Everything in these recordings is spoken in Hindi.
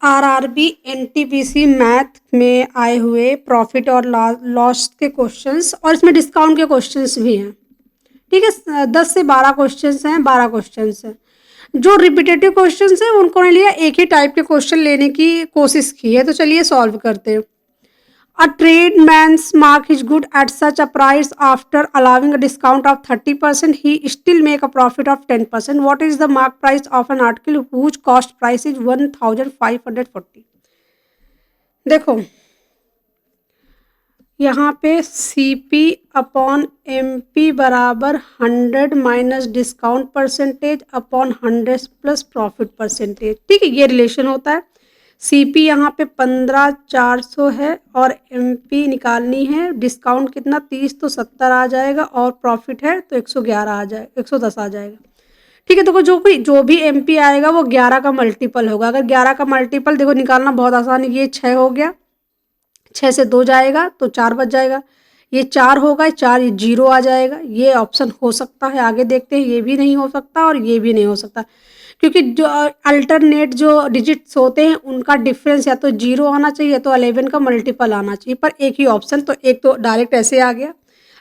आरआरबी एनटीपीसी मैथ में आए हुए प्रॉफिट और लॉस के क्वेश्चंस और इसमें डिस्काउंट के क्वेश्चंस भी हैं। ठीक है, 10 से 12 क्वेश्चंस हैं, 12 क्वेश्चंस हैं। जो रिपीटेटिव क्वेश्चंस हैं उनको नहीं लिया, एक ही टाइप के क्वेश्चन लेने की कोशिश की है। तो चलिए सॉल्व करते हैं। A tradesman's mark is good at such a price after allowing a discount of 30%. He still make a profit of 10%. What is the mark price of an article whose cost price is 1540? देखो, यहाँ पे CP अपॉन MP बराबर 100 minus discount percentage upon 100 plus profit percentage. ठीक है, ये रिलेशन होता है। CP यहाँ पे 15,400 है और MP निकालनी है। डिस्काउंट कितना 30 तो 70 आ जाएगा और प्रॉफिट है तो 111 आ जाएगा, 110 आ जाएगा। ठीक है, देखो जो भी MP आएगा वो 11 का मल्टीपल होगा। अगर 11 का मल्टीपल देखो निकालना बहुत आसान है। ये 6 हो गया, 6 से 2 जाएगा तो 4 बच जाएगा। ये 4 होगा, 4 ये 0 आ जाएगा। ये ऑप्शन हो सकता है, आगे देखते हैं। ये भी नहीं हो सकता और ये भी नहीं हो सकता, क्योंकि जो अल्टरनेट जो डिजिट्स होते हैं उनका डिफरेंस या तो 0 आना चाहिए या तो 11 का मल्टीपल आना चाहिए, पर एक ही ऑप्शन, तो एक तो डायरेक्ट ऐसे आ गया।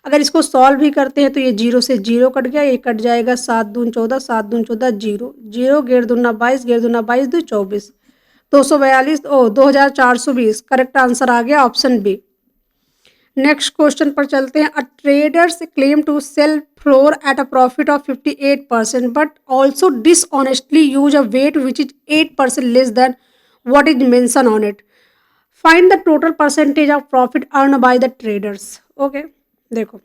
अगर इसको सॉल्व भी करते हैं तो ये 0 से 0 कट गया, ये कट जाएगा 7 दून 14, 7 दून 14, 0 0 गेर दूना 22, गेर दूना 22 दो 24, 242 2420। करेक्ट आंसर आ गया ऑप्शन बी। नेक्स्ट क्वेश्चन पर चलते हैं। A traders claim to sell floor at a profit of 58% but also dishonestly use a weight which is 8% less than what is mention on it. Find the total percentage of profit earn by the traders. Okay, देखो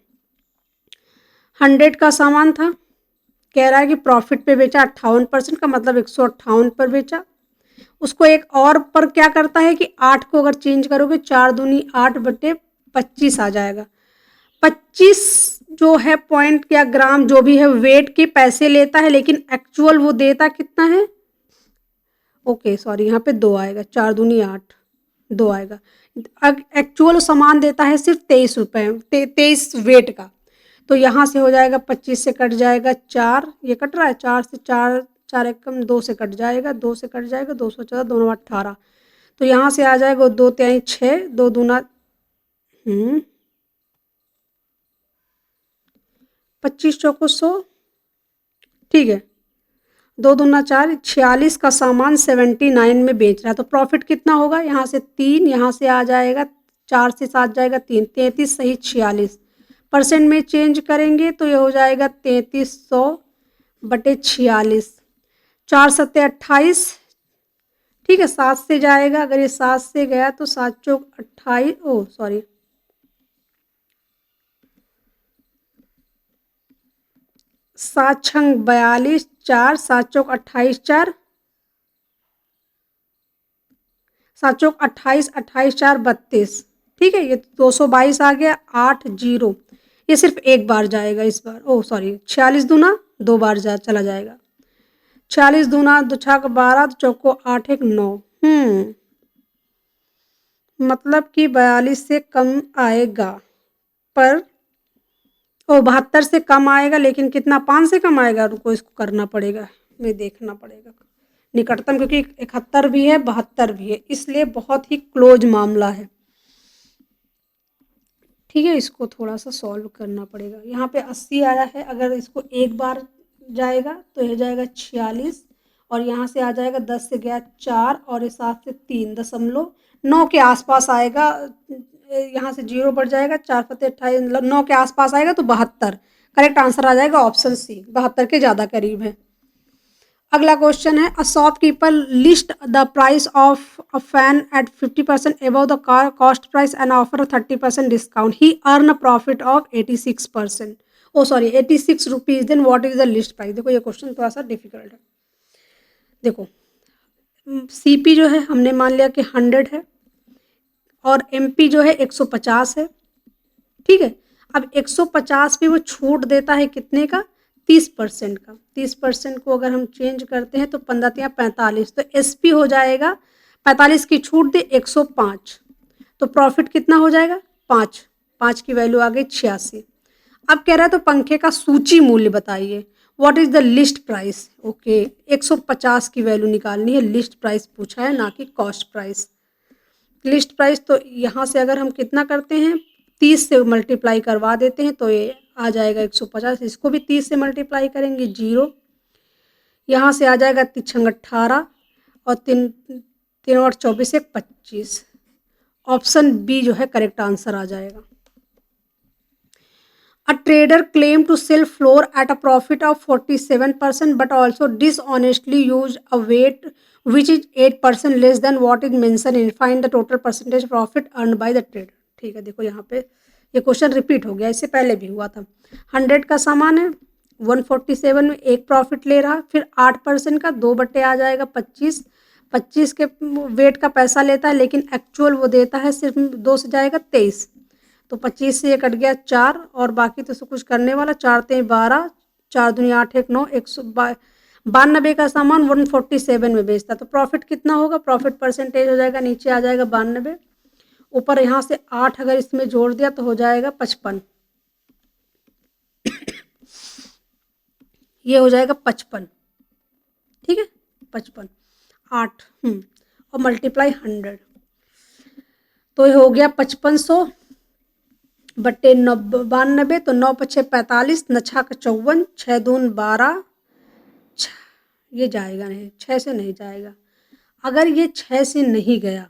100 का सामान था, कह रहा है कि प्रॉफिट पे बेचा 58% का मतलब 158 पर बेचा। उसको एक और पर क्या करता है कि 8 को अगर चेंज करोगे 4 दूनी 8 बटे 25 आ जाएगा। 25 जो है पॉइंट या ग्राम जो भी है वेट के पैसे लेता है, लेकिन एक्चुअल वो देता कितना है। ओके सॉरी, यहाँ पे 2 आएगा, 4 दूनी 8, 2 आएगा। एक्चुअल सामान देता है सिर्फ 23 रुपये, 23 वेट का। तो यहाँ से हो जाएगा 25 से कट जाएगा 4, ये कट रहा है 4 से 4, 4 एकम 2 से कट जाएगा, 2 से कट जाएगा 214, दोनों 18। तो यहाँ से आ जाएगा 2 तिहाई 6, 2 दूना 25 चौको 100। ठीक है, 2 दूना 4, 46 का सामान 79 में बेच रहा है। तो प्रॉफिट कितना होगा, यहाँ से 3, यहाँ से आ जाएगा 4 से 7 जाएगा 3, 33 सही 46 परसेंट में चेंज करेंगे तो ये हो जाएगा 3300 बटे 46, 4 सत्ते 28। ठीक है, 7 से जाएगा, अगर ये 7 से गया तो 7 चौक 28, ओ सॉरी 7 छंग 42, 4 7 चौक 28, 4 7 चौक 28, 28 4 32। ठीक है, ये 222 आ गया, 8 0। ये सिर्फ एक बार जाएगा इस बार, ओ सॉरी 46 दूना 2 बार चला जाएगा। 46 दूना 2 छक 12, चौको 8 1 9। मतलब कि 42 से कम आएगा, पर ओ 72 से कम आएगा, लेकिन कितना 5 से कम आएगा। रुको, इसको करना पड़ेगा, मैं देखना पड़ेगा निकटतम, क्योंकि 71 भी है 72 भी है, इसलिए बहुत ही क्लोज मामला है। ठीक है, इसको थोड़ा सा सॉल्व करना पड़ेगा। यहाँ पे 80 आया है, अगर इसको एक बार जाएगा तो यह जाएगा 46 और यहाँ से आ जाएगा 10 से गया 4 और इस 7 से 3.9 के आसपास आएगा। यहाँ से 0 बढ़ जाएगा, 4 फते 28, मतलब 9 के आसपास आएगा तो 72। करेक्ट आंसर आ जाएगा ऑप्शन सी, 72 के ज़्यादा करीब है। अगला क्वेश्चन है। A shopkeeper list the price of a fan at 50% above the cost price and offer 30% discount. He earn a profit of 86%, oh sorry 86 rupees. Then what is the list price. देखो ये क्वेश्चन थोड़ा सा डिफिकल्ट है। देखो CP जो है हमने मान लिया कि 100 है और MP जो है 150 है। ठीक है, अब 150 पे वो छूट देता है कितने का, 30% का। 30% को अगर हम चेंज करते हैं तो 15 या 45, तो SP हो जाएगा 45 की छूट दे 105, तो प्रॉफिट कितना हो जाएगा 5 की वैल्यू आ गई 86। अब कह रहा है तो पंखे का सूची मूल्य बताइए। What is the list price? Okay, 150 की वैल्यू निकालनी है, लिस्ट प्राइस पूछा है ना कि कॉस्ट प्राइस। लिस्ट प्राइस तो यहाँ से अगर हम कितना करते हैं 30 से मल्टीप्लाई करवा देते हैं तो ये आ जाएगा 150, इसको भी 30 से मल्टीप्लाई करेंगे 0, यहाँ से आ जाएगा 3 18 और 3 3 और 24 एक 25। ऑप्शन बी जो है करेक्ट आंसर आ जाएगा। A trader claimed to sell flour at a profit of 47% but also dishonestly used a weight which is 8% less than what is mentioned in find the total percentage profit earned by the trader। ठीक है, देखो यहाँ पे ये क्वेश्चन रिपीट हो गया, इससे पहले भी हुआ था। 100 का सामान है, 147 में एक प्रॉफिट ले रहा, फिर 8% का 2 बटे आ जाएगा 25, 25 के वेट का पैसा लेता है लेकिन एक्चुअल वो देता है सिर्फ 2 से जाएगा 23, तो 25 से ये कट गया 4 और बाकी तो सब कुछ करने वाला, 4 3 12, 4 दूनी 8 1 9, 192 का सामान 147 में बेचता, तो प्रॉफिट कितना होगा? प्रॉफिट परसेंटेज हो जाएगा, नीचे आ जाएगा 92, ऊपर यहाँ से 8 अगर इसमें जोड़ दिया तो हो जाएगा 55, ये हो जाएगा 55, ठीक है, 55 8 और मल्टीप्लाई 100, तो ये हो गया 5500 बटे 92, तो 9 पछे 45, 9 छक 54, 6 दून 12, ये जाएगा नहीं, 6 से नहीं जाएगा। अगर ये 6 से नहीं गया,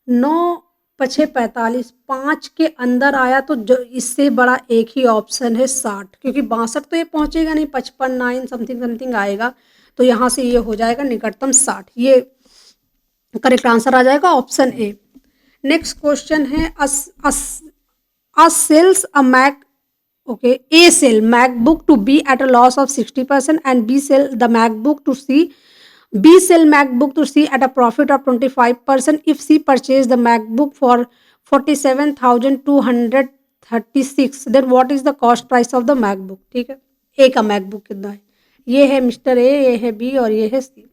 9 पछे 45 5 के अंदर आया तो जो इससे बड़ा एक ही ऑप्शन है 60, क्योंकि 62 तो ये पहुंचेगा नहीं, 55 9 समथिंग समथिंग आएगा, तो यहाँ से ये हो जाएगा निकटतम 60, ये करेक्ट आंसर आ जाएगा ऑप्शन ए। नेक्स्ट क्वेश्चन है A sells a A sell MacBook to B at a loss of 60% and B sell the MacBook to C. B sell MacBook to C at a profit of 25% if C purchase the MacBook for 47,236, then what is the cost price of the MacBook? ठीक है, ए का MacBook कितना है? ये है मिस्टर ए, ये है बी और ये है सी।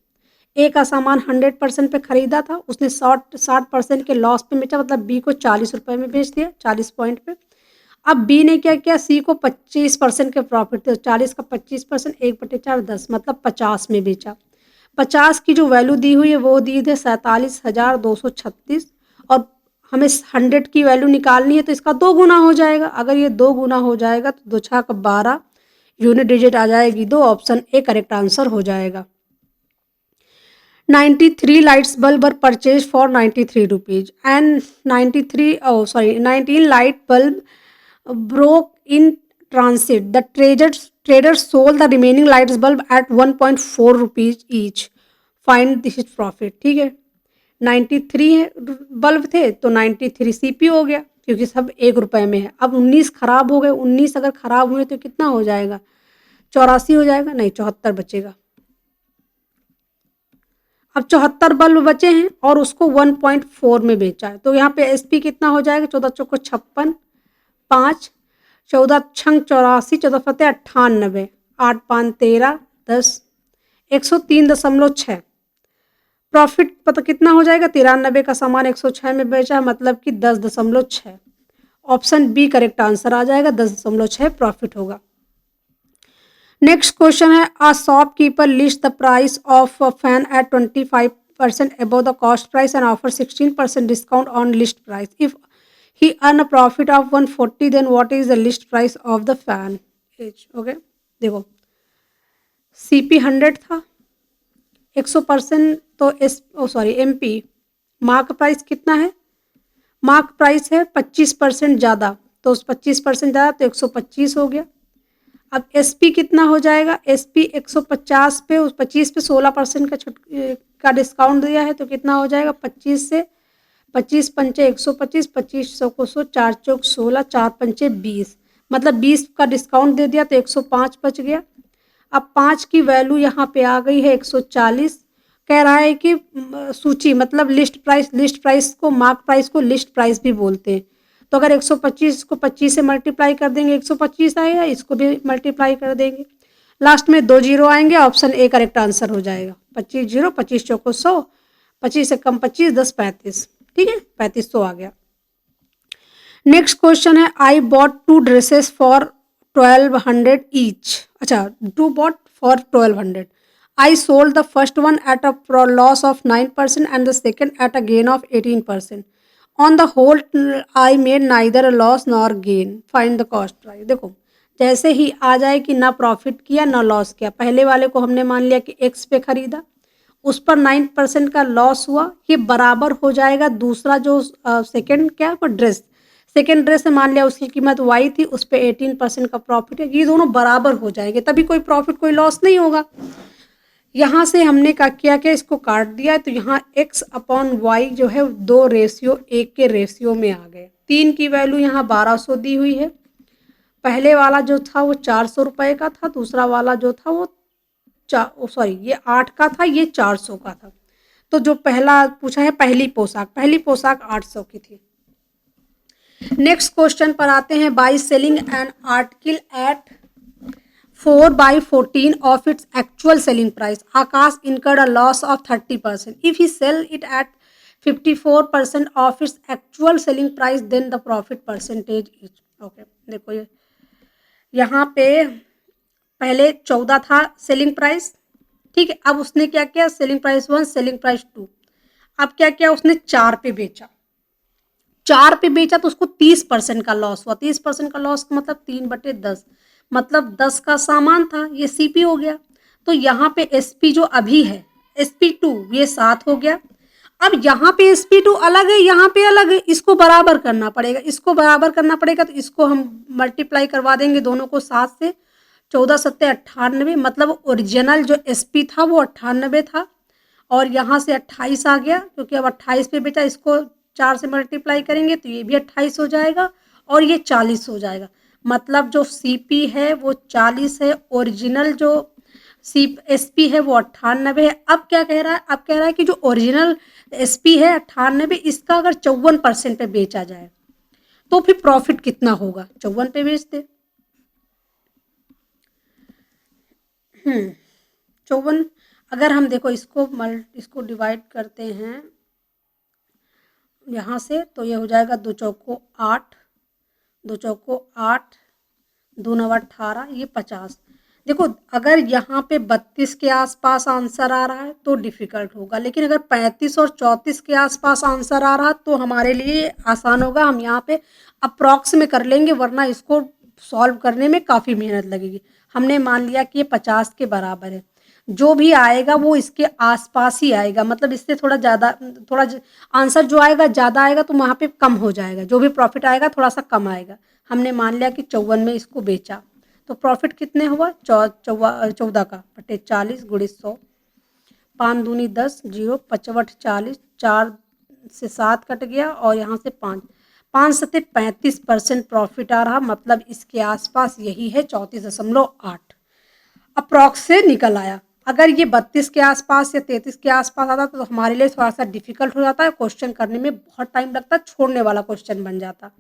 ए का सामान 100% पे खरीदा था, उसने 60% के लॉस पे बेचा, मतलब बी को 40 रुपए में बेच दिया, 40 पॉइंट पे। अब बी ने क्या किया, सी को 25% के प्रॉफिट थे, 40 का 25% 1/4 10, मतलब 50 में बेचा। 50 की जो वैल्यू दी हुई है वो दी है 47,236 और हमें 100 की वैल्यू निकालनी है तो इसका 2 गुना हो जाएगा। अगर ये 2 गुना हो जाएगा तो 2 छक 12, यूनिट डिजिट आ जाएगी 2, ऑप्शन ए करेक्ट आंसर हो जाएगा। 93 lights bulb were purchased for 93 rupees and 19 light bulb broke in transit. The trader sold the remaining lights bulb at 1.4 rupees each. Find this profit। ठीक है, 93 बल्ब थे तो 93 सीपी हो गया क्योंकि सब 1 रुपए में है। अब 19 खराब हो गए, 19 अगर खराब हुए तो कितना हो जाएगा? 84 हो जाएगा, नहीं 74 बचेगा। अब 74 बल्ब बचे हैं और उसको 1.4 में बेचा है, तो यहाँ पे एसपी कितना हो जाएगा? 14 चौको 56, 5 14 छंग 84, 14 फतेह 98, 8 5 13 10, 103.6। प्रॉफिट पता कितना हो जाएगा? 93 का सामान 106 में बेचा है, मतलब कि 10.6। ऑप्शन बी करेक्ट आंसर आ जाएगा, 10.6 प्रॉफिट होगा। नेक्स्ट क्वेश्चन है a shopkeeper list the price of a fan at 25% above the cost price and offer 16% discount on list price. If he earn a profit of 140 then what is the list price of the fan H. Okay, देखो सीपी 100 था, 100% तो एमपी मार्क प्राइस कितना है? मार्क प्राइस है 25% ज़्यादा, तो 25% ज़्यादा तो 125 हो गया। अब एसपी कितना हो जाएगा? एसपी 150 पे 25 पे 16% का डिस्काउंट दिया है, तो कितना हो जाएगा? 25 से 25 पंचे 125, 25 को 100, 4 चौक 16, 4 पंचे 20, मतलब 20 का डिस्काउंट दे दिया तो 105 बच गया। अब 5 की वैल्यू यहाँ पे आ गई है 140। कह रहा है कि सूची मतलब लिस्ट प्राइस को मार्क प्राइस को लिस्ट प्राइस भी बोलते हैं, तो अगर 125 को 25 से मल्टीप्लाई कर देंगे 125 आएगा, इसको भी मल्टीप्लाई कर देंगे, लास्ट में 2 जीरो आएंगे, ऑप्शन ए करेक्ट आंसर हो जाएगा। 25 जीरो, 25 चौको 100, 25 से कम 25, 10 35, ठीक है 3500 आ गया। नेक्स्ट क्वेश्चन है I bought 2 dresses for 1200 each. अच्छा, two bought for 1200. I sold the first one at a loss of 9% and the second at a gain of 18%. On the whole, I made neither a loss nor gain. Find the cost price. देखो, जैसे ही आ जाए कि ना प्रॉफिट किया ना लॉस किया, पहले वाले को हमने मान लिया कि एक्स पे खरीदा, उस पर 9% का लॉस हुआ, ये बराबर हो जाएगा दूसरा जो सेकंड क्या ड्रेस, सेकंड ड्रेस से मान लिया उसकी कीमत वाई थी, उस पर 18% का प्रॉफिट है, ये दोनों बराबर हो जाएंगे, तभी कोई प्रॉफिट कोई लॉस नहीं होगा। यहाँ से हमने क्या किया कि इसको काट दिया, तो यहाँ x अपॉन वाई जो है 2:1 के रेशियो में आ गए। 3 की वैल्यू यहाँ 1200 दी हुई है। पहले वाला जो था वो 400 रुपये का था, दूसरा वाला जो था वो ये 8 का था, ये 400 का था। तो जो पहला पूछा है पहली पोशाक 800 की थी। नेक्स्ट क्वेश्चन पर आते हैं। By selling an article at 4/14 of its actual selling price, Akash incurred a loss of 30%. If he sell it at 54% of its actual selling price, then the profit percentage is okay. देखो ये यहाँ पे पहले 14 था सेलिंग प्राइस, ठीक है। अब उसने क्या किया, सेलिंग प्राइस 1, सेलिंग प्राइस 2, अब क्या किया उसने 4 पे बेचा, 4 पे बेचा तो उसको 30% का लॉस हुआ। 30% का लॉस मतलब 3/10, मतलब 10 का सामान था, ये सीपी हो गया। तो यहाँ पे एसपी जो अभी है SP2 ये 7 हो गया। अब यहाँ पे SP2 अलग है, यहाँ पे अलग है, इसको बराबर करना पड़ेगा, इसको बराबर करना पड़ेगा। तो इसको हम मल्टीप्लाई करवा देंगे दोनों को 7 से, 14 सत्ते 98, मतलब ओरिजिनल जो SP था वो 98 था, और यहाँ से 28 आ गया, क्योंकि अब 28 पे बेटा, इसको 4 से मल्टीप्लाई करेंगे तो ये भी 28 हो जाएगा और ये 40 हो जाएगा। मतलब जो सीपी है वो 40 है, ओरिजिनल जो एसपी है वो 98 है। अब क्या कह रहा है, अब कह रहा है कि जो ओरिजिनल एसपी है 98, इसका अगर 54% पे बेचा जाए तो फिर प्रॉफिट कितना होगा, 54 पे बेच दे। 54 अगर हम देखो इसको डिवाइड करते हैं यहाँ से, तो ये हो जाएगा 2 चौको 8, 2 चौको 8, 2 9 18, ये 50। देखो अगर यहाँ पे 32 के आसपास आंसर आ रहा है तो डिफिकल्ट होगा, लेकिन अगर 35 और 34 के आसपास आंसर आ रहा तो हमारे लिए आसान होगा, हम यहाँ पे अप्रॉक्स में कर लेंगे, वरना इसको सॉल्व करने में काफ़ी मेहनत लगेगी। हमने मान लिया कि ये 50 के बराबर है, जो भी आएगा वो इसके आसपास ही आएगा, मतलब इससे थोड़ा ज़्यादा, आंसर जो आएगा ज़्यादा आएगा तो वहाँ पे कम हो जाएगा, जो भी प्रॉफिट आएगा थोड़ा सा कम आएगा। हमने मान लिया कि 54 में इसको बेचा तो प्रॉफिट कितने हुआ, 14 का बटे 40 गुणित 100, 5 दूनी 10, 0 55 40, 4 से 7 कट गया और यहाँ से 5, 5 सत्ते 35% प्रॉफिट आ रहा, मतलब इसके आसपास यही है 34.8 अप्रॉक्स से निकल आया। अगर ये 32 के आसपास या 33 के आसपास आता तो हमारे लिए थोड़ा सा डिफिकल्ट हो जाता है, क्वेश्चन करने में बहुत टाइम लगता, छोड़ने वाला क्वेश्चन बन जाता।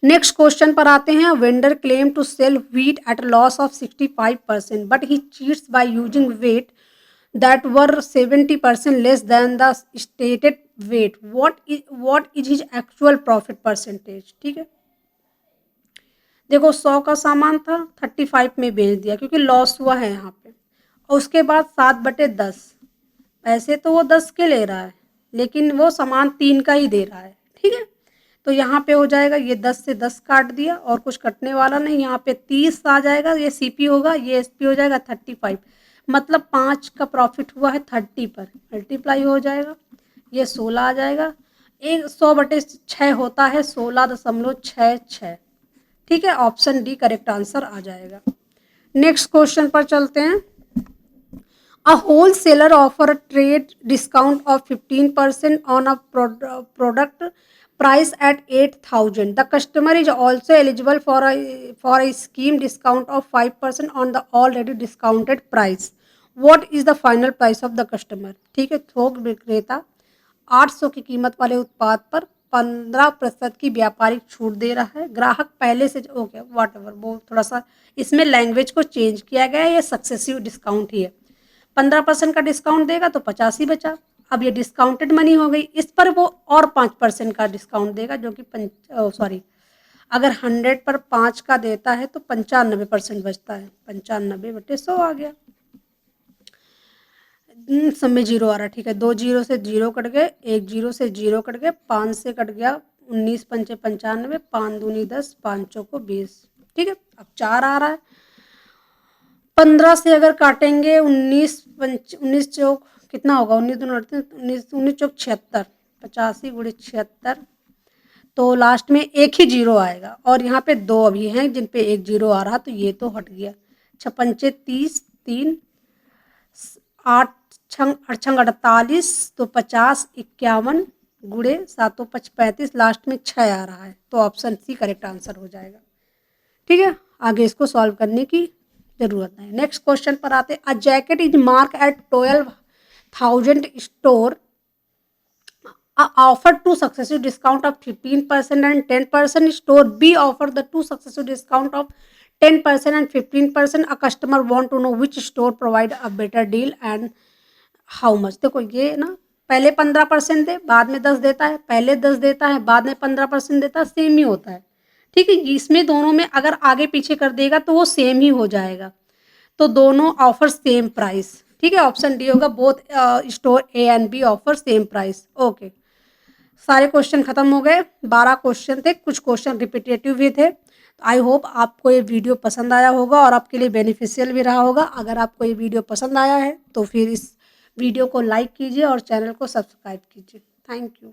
नेक्स्ट क्वेश्चन पर आते हैं। Vendor claim to sell wheat at loss of 65%, but he cheats by using weight that were 70% less than the stated weight, what is his actual profit percentage. ठीक है, देखो 100 का सामान था, 35 में बेच दिया क्योंकि लॉस हुआ है यहाँ पे, और उसके बाद 7/10, पैसे तो वो 10 के ले रहा है लेकिन वो सामान 3 का ही दे रहा है। ठीक है, तो यहाँ पे हो जाएगा, ये 10 से 10 काट दिया और कुछ कटने वाला नहीं, यहाँ पे 30 आ जाएगा, ये सीपी होगा, ये एसपी हो जाएगा 35, मतलब 5 का प्रॉफिट हुआ है 30 पर, मल्टीप्लाई हो जाएगा, ये 16 आ जाएगा, 100/6 होता है 16.66। ठीक है, ऑप्शन डी करेक्ट आंसर आ जाएगा। नेक्स्ट क्वेश्चन पर चलते हैं। A wholesaler offer a trade discount of 15% on a product price at 8,000. The customer is also eligible for a scheme discount of 5% on the already discounted price. What is the final price of the customer? ठीक है, थोक विक्रेता 800 की कीमत वाले उत्पाद पर 15% की व्यापारिक छूट दे रहा है। ग्राहक पहले से ओके वॉट एवर, वो थोड़ा सा इसमें लैंग्वेज को चेंज किया गया है, ये सक्सेसिव डिस्काउंट ही है। 15% का डिस्काउंट देगा तो 50 ही बचा। अब ये डिस्काउंटेड मनी हो गई, इस पर वो और 5% का डिस्काउंट देगा, जो कि अगर 100 पर 5 का देता है तो 95% बचता है, 95/100 आ गया। सब में जीरो आ रहा है, ठीक है। 2 जीरो से जीरो कट गए, 1 जीरो से जीरो कट गए, 5 से कट गया 19 पंचे 95, 5 दूनी 10, 5 चौको 20, ठीक है। अब 4 आ रहा है। 15 से अगर काटेंगे 19 चौक कितना होगा, 19 दूनी 19 चौक 76, 85 गुणे 76, तो लास्ट में एक ही जीरो आएगा और यहाँ पे 2 अभी हैं जिन पे एक जीरो आ रहा, तो ये तो हट गया। 6 पंचे 30, 3 8 छंग 48, तो 50 51 गुणे 7 5 35, लास्ट में 6 आ रहा है, तो ऑप्शन सी करेक्ट आंसर हो जाएगा, ठीक है। आगे इसको सॉल्व करने की जरूरत नहीं। नेक्स्ट क्वेश्चन पर आते हैं। A jacket is mark at 12,000 store, offer two successive discount of 15% and 10%. Store B offer the two successive discount of 10% and 15%. A customer want to know which store provide a better deal and how much. देखो ये ना, पहले 15% दे, बाद में 10 देता है, पहले 10 देता है, बाद में 15% देता है, सेम ही होता है, ठीक है। इसमें दोनों में अगर आगे पीछे कर देगा तो वो सेम ही हो जाएगा, तो दोनों ऑफर सेम प्राइस, ठीक है। ऑप्शन डी होगा, both store A and B offer same price. Okay, सारे क्वेश्चन खत्म हो गए। 12 क्वेश्चन थे, कुछ क्वेश्चन रिपीटेटिव भी थे। आई होप आपको ये वीडियो पसंद आया होगा और आपके लिए बेनिफिशियल भी रहा होगा। अगर आपको ये वीडियो पसंद आया है तो फिर इस वीडियो को लाइक कीजिए और चैनल को सब्सक्राइब कीजिए। Thank you.